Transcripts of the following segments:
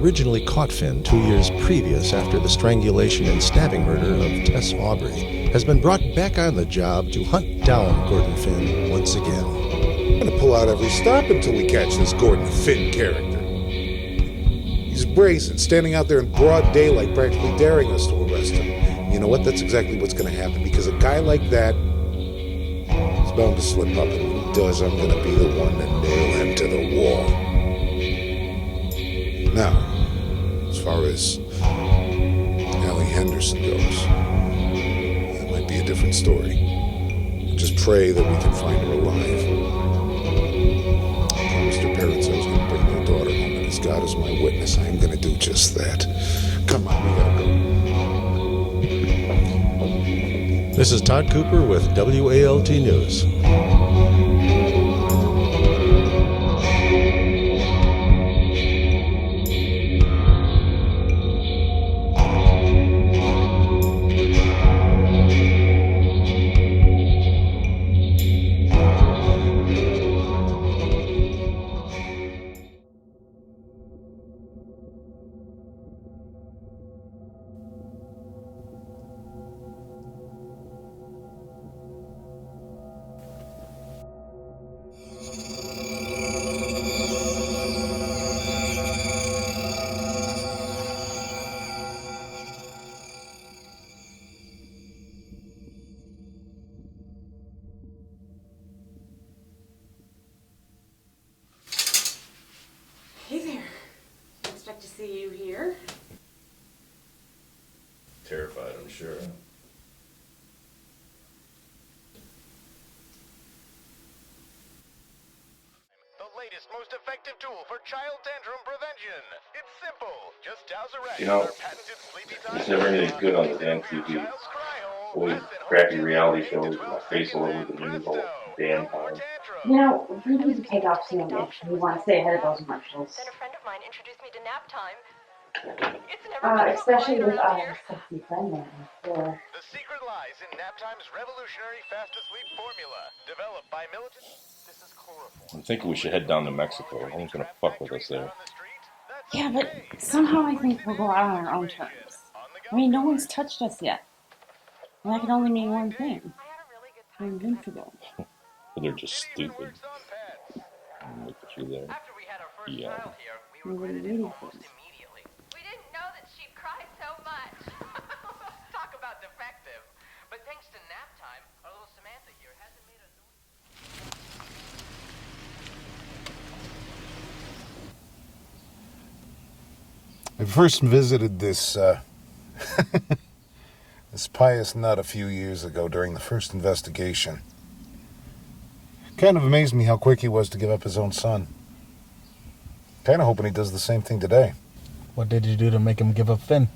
originally caught Finn 2 years previous after the strangulation and stabbing murder of Tess Aubrey, has been brought back on the job to hunt down Gordon Finn once again. We're gonna pull out every stop until we catch this Gordon Finn character. He's brazen, standing out there in broad daylight, practically daring us to arrest him. You know what? That's exactly what's gonna happen, because a guy like that is bound to slip up, and when he does, I'm gonna be the one to nail him to the wall. Now, as far as Ally Henderson goes, that might be a different story. Just pray that we can find her alive. Mr. Parrott said I was going to bring my daughter home, and as God is my witness, I am going to do just that. Come on, we gotta go. This is Todd Cooper with WALT News. To see you here. Terrified, I'm sure. The latest, most effective tool for child tantrum prevention. It's simple. Just douse a rash You know, with our patented sleepy time. there's never anything good on the damn TV. Always crappy reality shows with my face all over the news all damn time. You know, we need to take off soon if we want to stay ahead of those commercials. Then a friend of mine introduced me to nap time. Especially with sexy friend there. The secret lies in Naptime's revolutionary fast-asleep formula, developed by militant. This is chloroform. I'm thinking we should head down to Mexico. No one's gonna fuck with us there. Yeah, but somehow I think we'll go out on our own terms. I mean, no one's touched us yet. And that can only mean one thing. We're invincible. They're just stupid. Look at you there. Yeah. We were waiting for them. We didn't know that she'd cry so much. Talk about defective. But thanks to nap time, our little Samantha here hasn't made a noise. I first visited this, this pious nut a few years ago during the first investigation. Kind of amazed me how quick he was to give up his own son. Kind of hoping he does the same thing today. What did you do to make him give up Finn?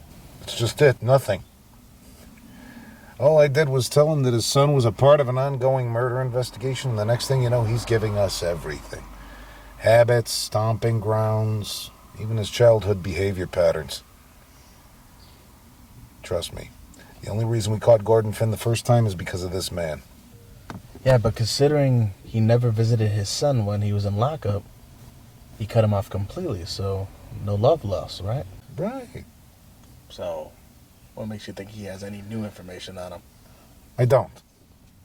It's just it, nothing. All I did was tell him that his son was a part of an ongoing murder investigation, and the next thing you know, he's giving us everything. Habits, stomping grounds, even his childhood behavior patterns. Trust me, the only reason we caught Gordon Finn the first time is because of this man. Yeah, but considering he never visited his son when he was in lockup, he cut him off completely, so no love lost, right? Right. So, what makes you think he has any new information on him? I don't.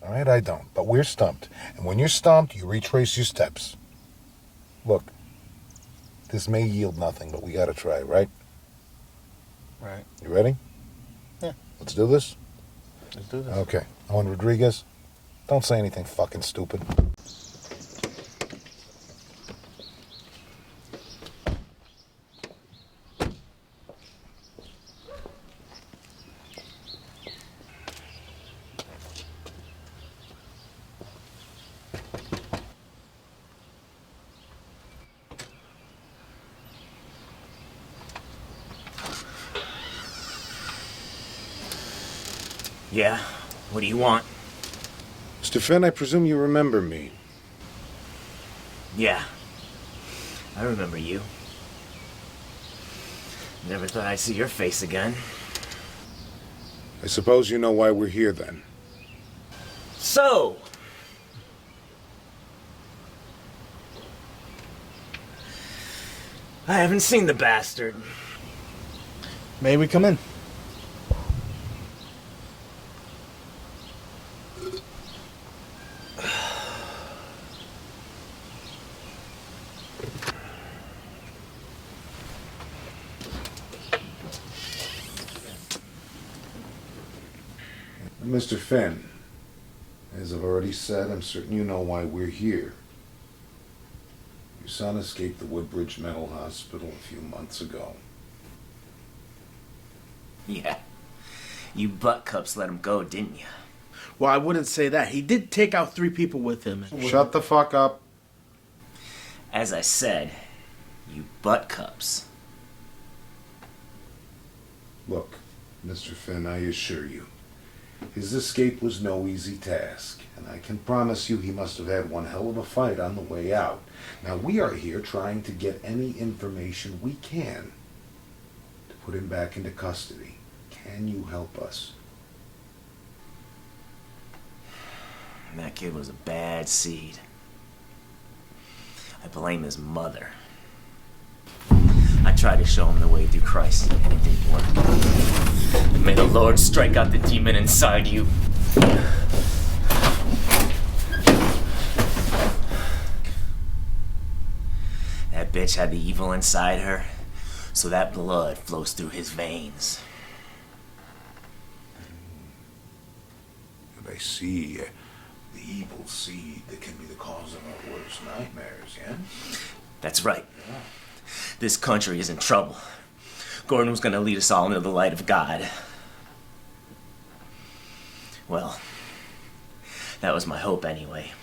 All right, I don't. But we're stumped. And when you're stumped, you retrace your steps. Look, this may yield nothing, but we gotta try, right? Right. You ready? Yeah. Let's do this? Let's do this. Okay. Owen Rodriguez, don't say anything fucking stupid. Yeah, what do you want? Mr. Finn, I presume you remember me. Yeah, I remember you. Never thought I'd see your face again. I suppose you know why we're here then. So, I haven't seen the bastard. May we come in? Mr. Finn, as I've already said, I'm certain you know why we're here. Your son escaped the Woodbridge Mental Hospital a few months ago. Yeah. You buttcups let him go, didn't you? Well, I wouldn't say that. He did take out 3 people with him. Shut the fuck up. As I said, you buttcups. Look, Mr. Finn, I assure you, his escape was no easy task, and I can promise you he must have had one hell of a fight on the way out. Now, we are here trying to get any information we can to put him back into custody. Can you help us? That kid was a bad seed. I blame his mother. I tried to show him the way through Christ, and it didn't work. May the Lord strike out the demon inside you. That bitch had the evil inside her, so that blood flows through his veins. And I see the evil seed that can be the cause of our worst nightmares, yeah? That's right. This country is in trouble. Gordon was gonna lead us all into the light of God. Well, that was my hope anyway.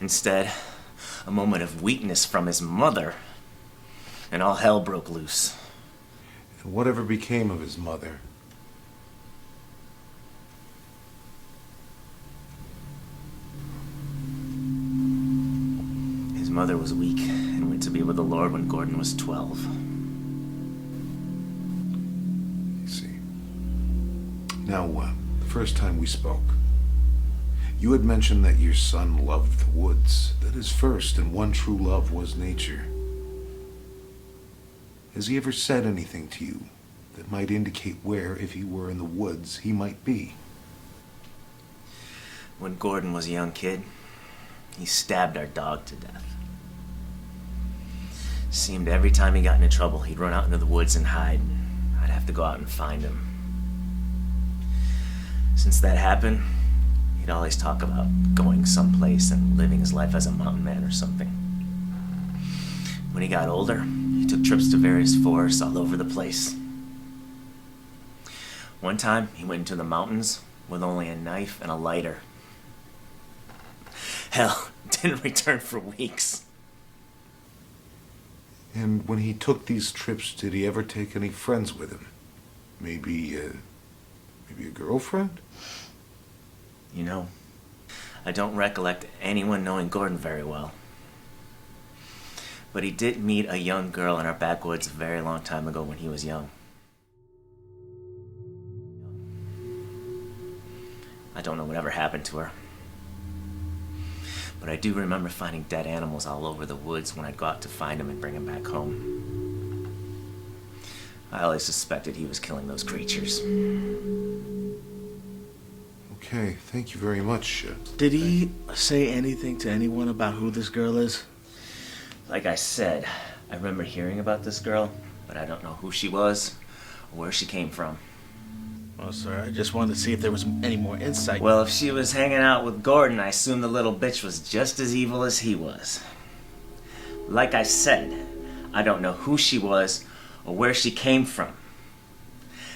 Instead, a moment of weakness from his mother, and all hell broke loose. And whatever became of his mother? His mother was weak and went to be with the Lord when Gordon was 12. I see. Now, the first time we spoke, you had mentioned that your son loved the woods, that his first and one true love was nature. Has he ever said anything to you that might indicate where, if he were in the woods, he might be? When Gordon was a young kid, he stabbed our dog to death. Seemed every time he got into trouble, he'd run out into the woods and hide. I'd have to go out and find him. Since that happened, he'd always talk about going someplace and living his life as a mountain man or something. When he got older, he took trips to various forests all over the place. One time, he went into the mountains with only a knife and a lighter. Hell, didn't return for weeks. And when he took these trips, did he ever take any friends with him? Maybe a girlfriend? You know, I don't recollect anyone knowing Gordon very well. But he did meet a young girl in our backwoods a very long time ago when he was young. I don't know whatever happened to her. But I do remember finding dead animals all over the woods when I'd go out to find him and bring him back home. I always suspected he was killing those creatures. Okay, thank you very much. Did he say anything to anyone about who this girl is? Like I said, I remember hearing about this girl, but I don't know who she was or where she came from. Well, sir, I just wanted to see if there was any more insight. Well, if she was hanging out with Gordon, I assume the little bitch was just as evil as he was. Like I said, I don't know who she was or where she came from.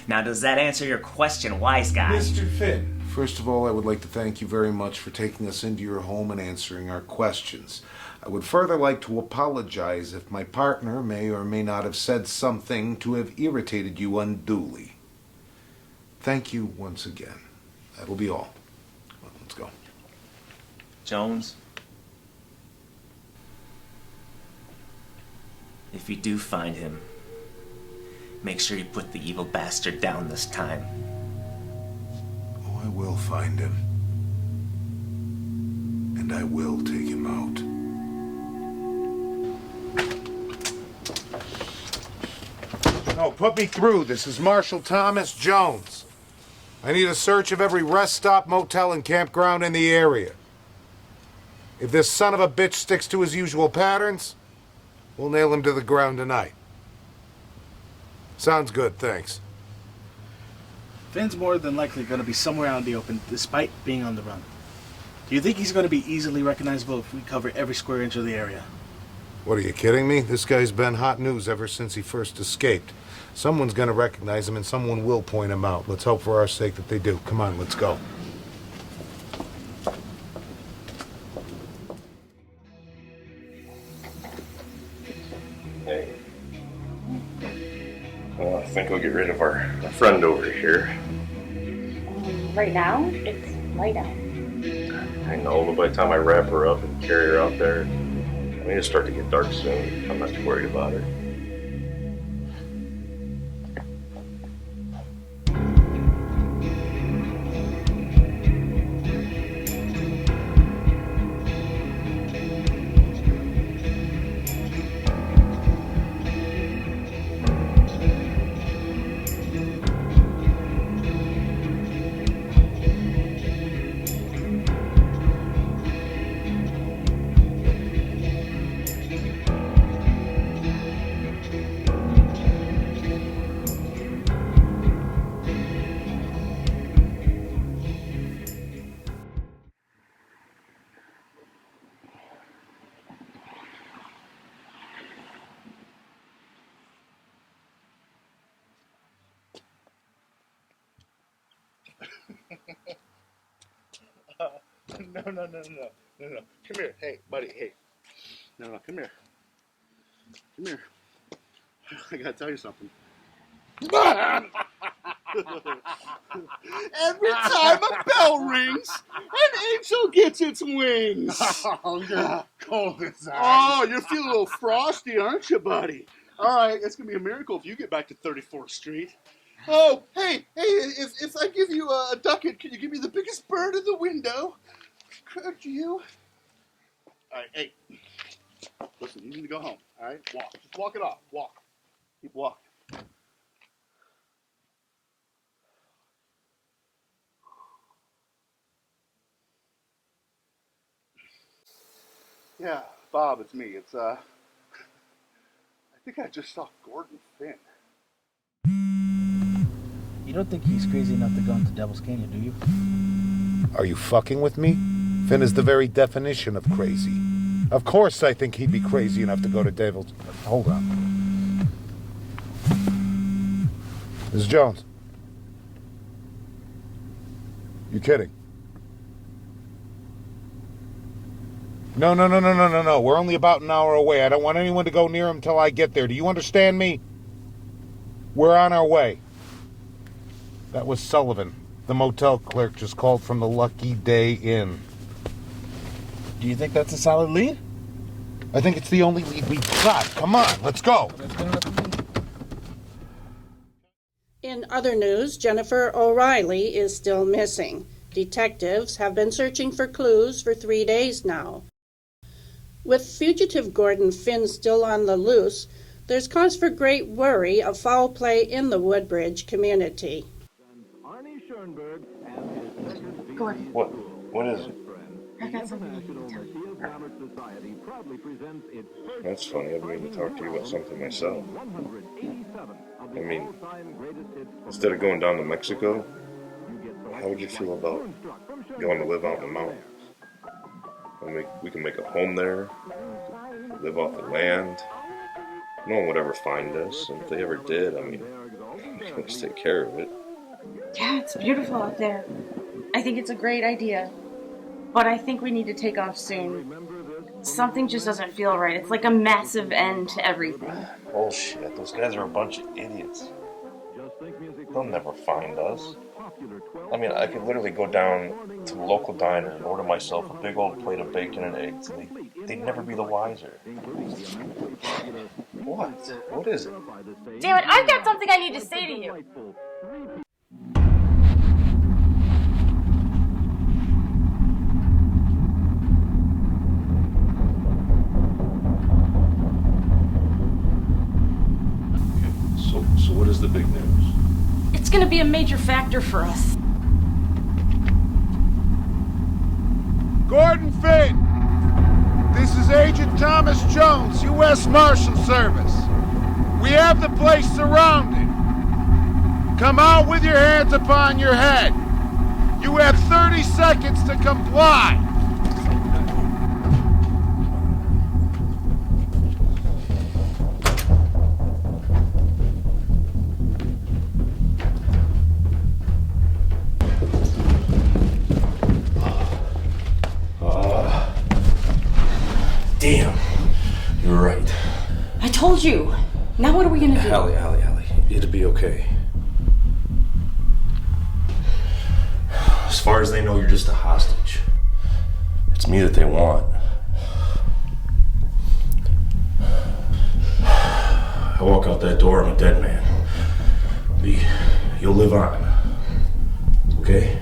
Now, does that answer your question, wise guy? Mr. Finn, first of all, I would like to thank you very much for taking us into your home and answering our questions. I would further like to apologize if my partner may or may not have said something to have irritated you unduly. Thank you once again. That'll be all. Well, let's go. Jones? If you do find him, make sure you put the evil bastard down this time. Oh, I will find him. And I will take him out. No, put me through. This is Marshal Thomas Jones. I need a search of every rest stop, motel, and campground in the area. If this son of a bitch sticks to his usual patterns, we'll nail him to the ground tonight. Sounds good, thanks. Finn's more than likely going to be somewhere out in the open, despite being on the run. Do you think he's going to be easily recognizable if we cover every square inch of the area? What, are you kidding me? This guy's been hot news ever since he first escaped. Someone's going to recognize him, and someone will point him out. Let's hope for our sake that they do. Come on, let's go. Hey. Well, I think we'll get rid of our friend over here. Right now, it's light out. I know, but by the time I wrap her up and carry her out there, I mean, it'll start to get dark soon. I'm not too worried about her. No. Come here. Hey, buddy, hey. No, come here. Come here. I gotta tell you something. Every time a bell rings, an angel gets its wings. Oh, you're cold as ice. Oh, you're feeling a little frosty, aren't you, buddy? All right, it's gonna be a miracle if you get back to 34th Street. Oh, hey, if I give you a ducat, can you give me the biggest bird in the window? Could you? All right, hey, listen, you need to go home, all right? Walk, just walk it off, walk. Keep walking. Yeah, Bob, it's me. It's, I think I just saw Gordon Finn. You don't think he's crazy enough to go into Devil's Canyon, do you? Are you fucking with me? Finn is the very definition of crazy. Of course I think he'd be crazy enough to go to Devil's... Hold on. Mrs. Jones. You kidding? No. We're only about an hour away. I don't want anyone to go near him till I get there. Do you understand me? We're on our way. That was Sullivan. The motel clerk just called from the Lucky Day Inn. Do you think that's a solid lead? I think it's the only lead we've got. Come on, let's go. In other news, Jennifer O'Reilly is still missing. Detectives have been searching for clues for 3 days now. With fugitive Gordon Finn still on the loose, there's cause for great worry of foul play in the Woodbridge community. Gordon. What is it? I got something I need to tell you. That's funny. I've been meaning to talk to you about something myself. I mean, instead of going down to Mexico, how would you feel about going to live out in the mountains? We can make a home there, live off the land. No one would ever find us, and if they ever did, I mean, we can just take care of it. Yeah, it's beautiful out there. I think it's a great idea. But I think we need to take off soon. Something just doesn't feel right. It's like a massive end to everything. Bullshit. Those guys are a bunch of idiots. They'll never find us. I mean, I could literally go down to the local diner and order myself a big old plate of bacon and eggs, and they'd never be the wiser. What? What is it? Damn it, I've got something I need to say to you. So be a major factor for us. Gordon Finn! This is Agent Thomas Jones, U.S. Marshal Service. We have the place surrounded. Come out with your hands upon your head. You have 30 seconds to comply. Damn. You're right. I told you. Now what are we gonna do? Ally. It'll be okay. As far as they know, you're just a hostage. It's me that they want. I walk out that door, I'm a dead man. You'll live on. Okay?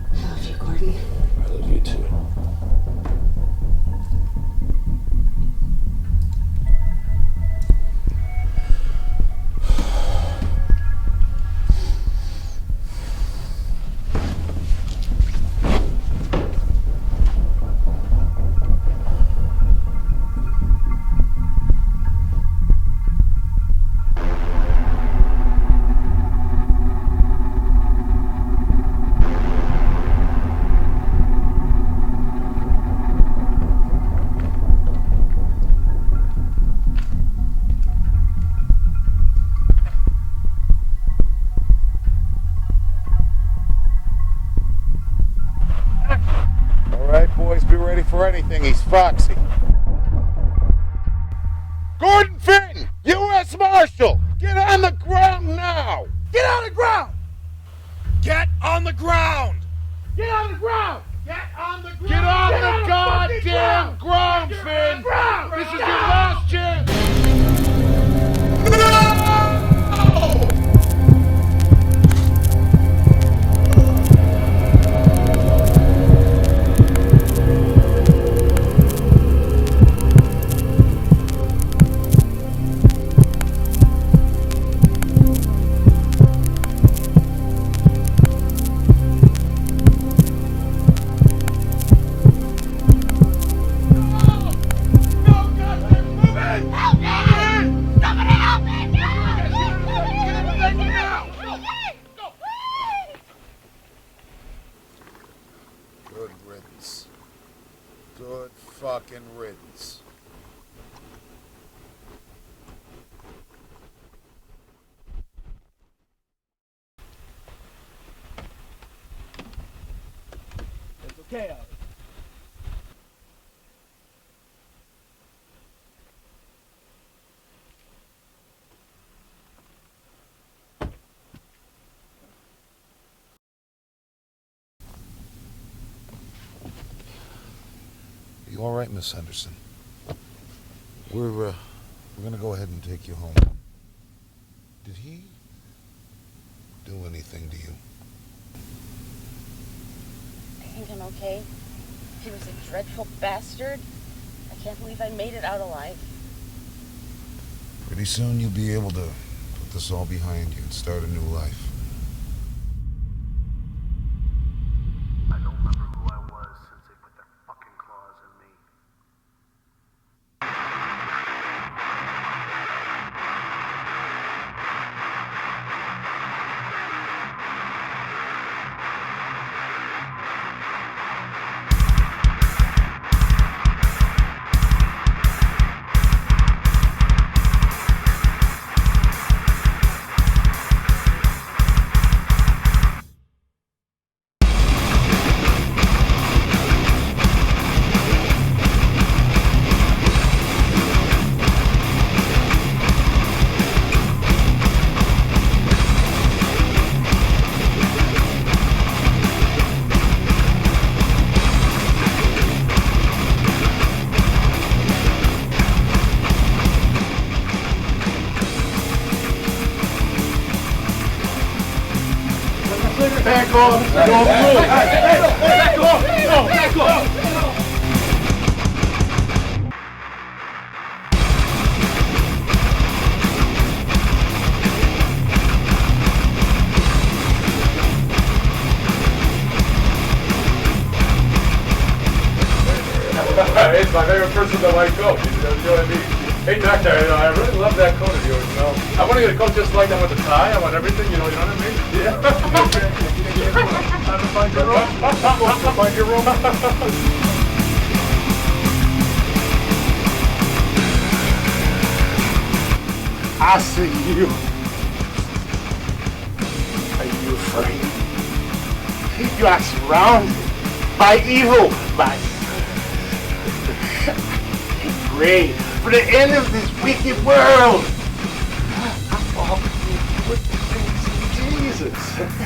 I love you, Gordon. I love you too. For anything, he's foxy. Gordon Finn, U.S. Marshal, get on the ground now! Get on the ground! Get on the ground! Get on the ground! Get on the ground! Get on the goddamn ground, Finn! This is your last chance! No! Good fucking riddance. It's okay, Ally. You all right, Miss Henderson? We're gonna go ahead and take you home. Did he do anything to you? I think I'm okay. He was a dreadful bastard. I can't believe I made it out alive. Pretty soon you'll be able to put this all behind you and start a new life. I don't remember who I was since they put their fucking claws in me. Back off! Back off! Back off! Back off! my favorite person in the white coat. You know what I mean? Hey, doctor, I really love that coat of yours. You know? I want to get a coat just like that with a tie. I want everything. You know what I mean? Yeah. Time to find your room. Find your room. I see you. Are you afraid? You are surrounded by evil, by pray for the end of this wicked world. I'm all with the things of Jesus.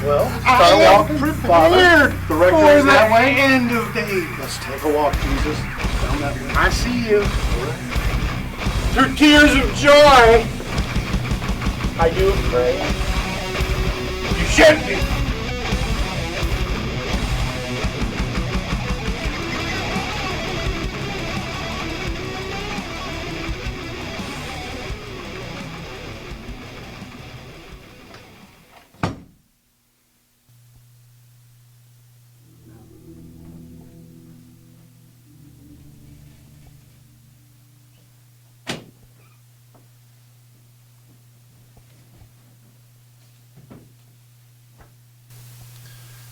Well, I am prepared The rector for is that the way. end of days. Let's take a walk, Jesus. Down that way. I see you. Through tears of joy. Are you afraid? You should be.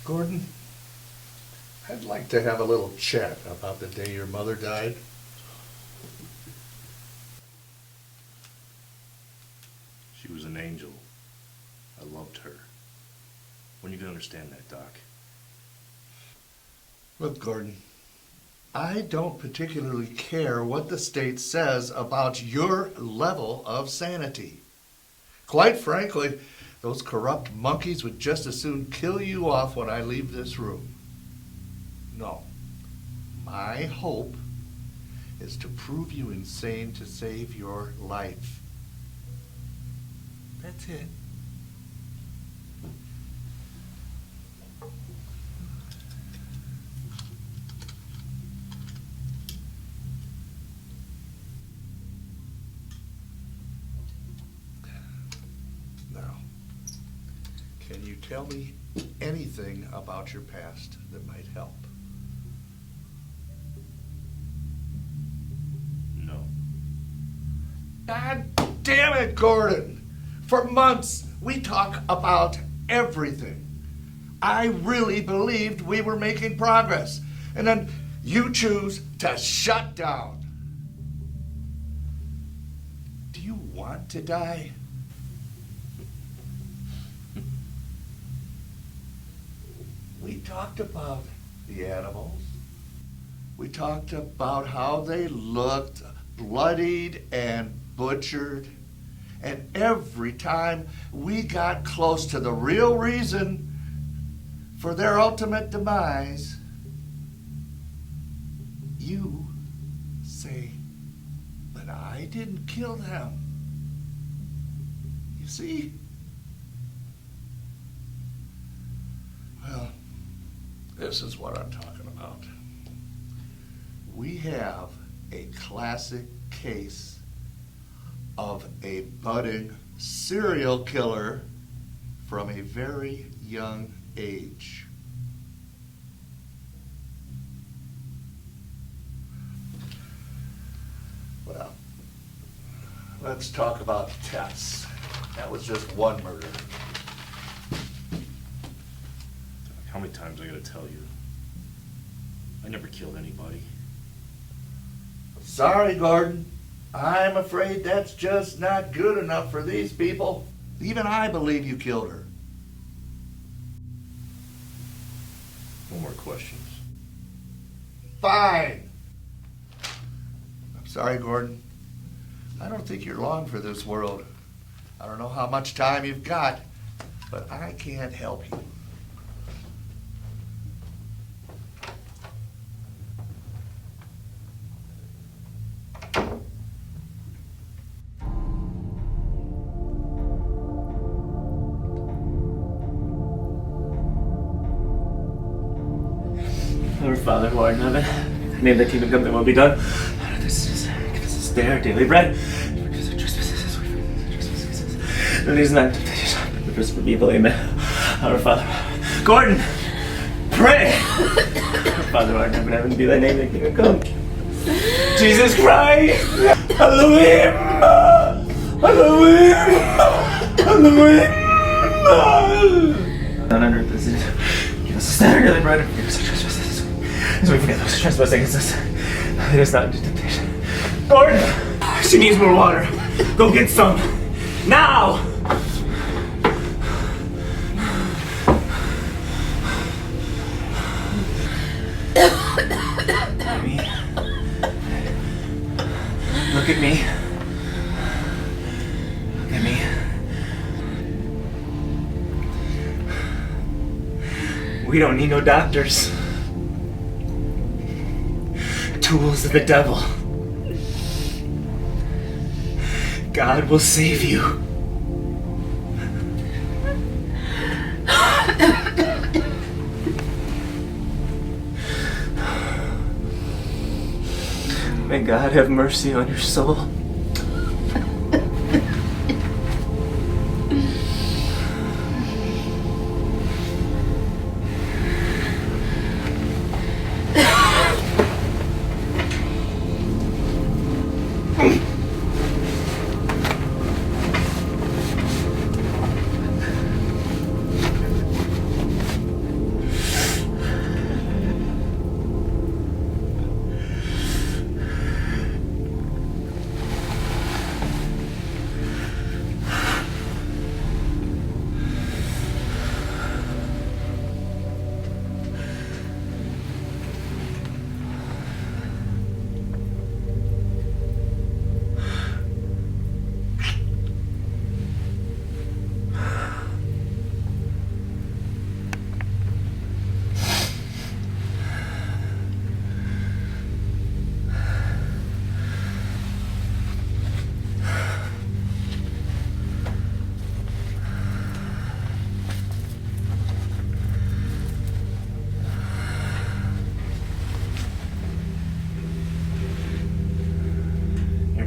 Gordon, I'd like to have a little chat about the day your mother died. She was an angel. I loved her. When you can understand that, Doc? Look, Gordon, I don't particularly care what the state says about your level of sanity. Quite frankly, those corrupt monkeys would just as soon kill you off when I leave this room. No. My hope is to prove you insane to save your life. That's it. Now, can you tell me anything about your past that might help? No. God damn it, Gordon! For months, we talk about everything. I really believed we were making progress. And then you choose to shut down. Do you want to die? We talked about the animals. We talked about how they looked bloodied and butchered. And every time we got close to the real reason for their ultimate demise, you say, but I didn't kill them. You see? Well, this is what I'm talking about. We have a classic case of a budding serial killer from a very young age. Well, let's talk about Tess. That was just one murder. How many times I gotta tell you? I never killed anybody. Sorry, Gordon. I'm afraid that's just not good enough for these people. Even I believe you killed her. No more questions. Fine. I'm sorry, Gordon. I don't think you're long for this world. I don't know how much time you've got, but I can't help you. Our Father who art in heaven, may the kingdom come, thy will be done. This is, give us this day our daily bread. Forgive us our trespasses, we forgive our trespasses. Lead us not into temptation, but deliver us from evil. Amen. Our Father, Gordon, pray. Our Father who art in heaven, be thy name, thy kingdom come. Jesus Christ! Halloween! Halloween! Halloween! Not under this. Give us a standard daily bread and forgive us our trespasses. As we forget those who trespass against us. Lead us not into temptation. Gordon! She needs more water. Go get some. Now! Look at me. Look at me. We don't need no doctors. Tools of the devil. God will save you. May God have mercy on your soul.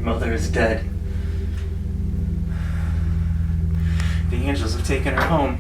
Mother is dead. The angels have taken her home.